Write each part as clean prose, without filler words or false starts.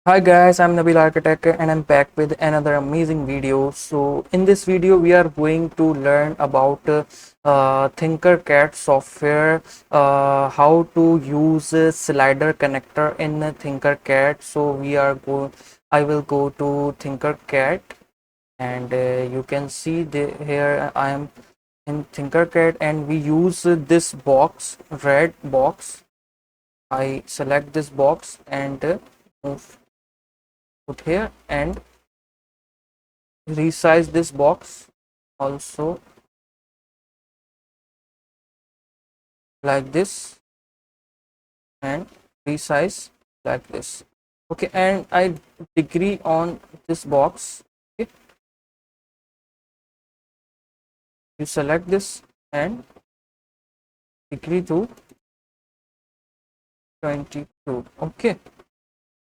Hi guys, I'm Nabeel Architect and I'm back with another amazing video. So in this video we are going to learn about Tinkercad software, how to use slider connector in Tinkercad. So I will go to Tinkercad and you can see here I am in Tinkercad and we use this box, red box. I select this box and move put here and resize this box also like this and resize like this. Okay, and I degree on this box. Okay, you select this and degree to 22. Okay,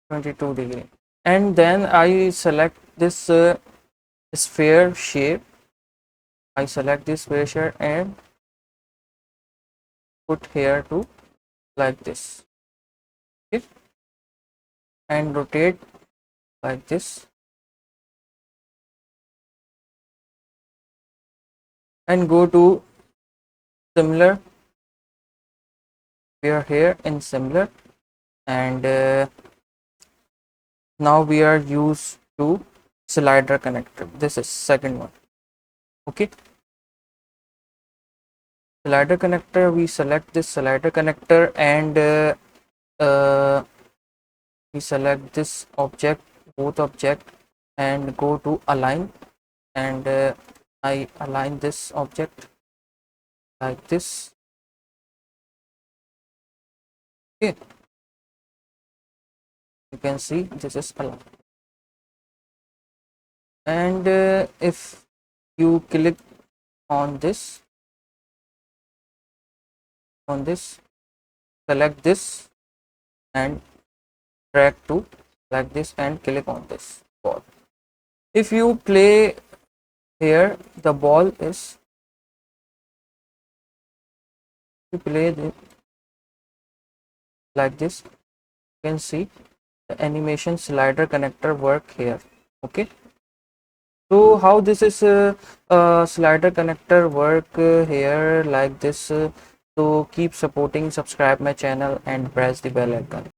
22 degree, and then I select this sphere shape. I select this sphere shape and put here to like this. Okay, and rotate like this and go to similar. We are here in similar and now we are used to slider connector. This is second one. Okay, slider connector, we select this slider connector and uh, we select this object, both object, and go to align and I align this object like this. Okay, you can see this is aligned, and if you click on this, select this and drag to like this and click on this ball. If you play here, the ball is, you play like this, you can see the animation slider connector work here. Okay, so how this is slider connector work here like this. So keep supporting, subscribe my channel and press the bell icon.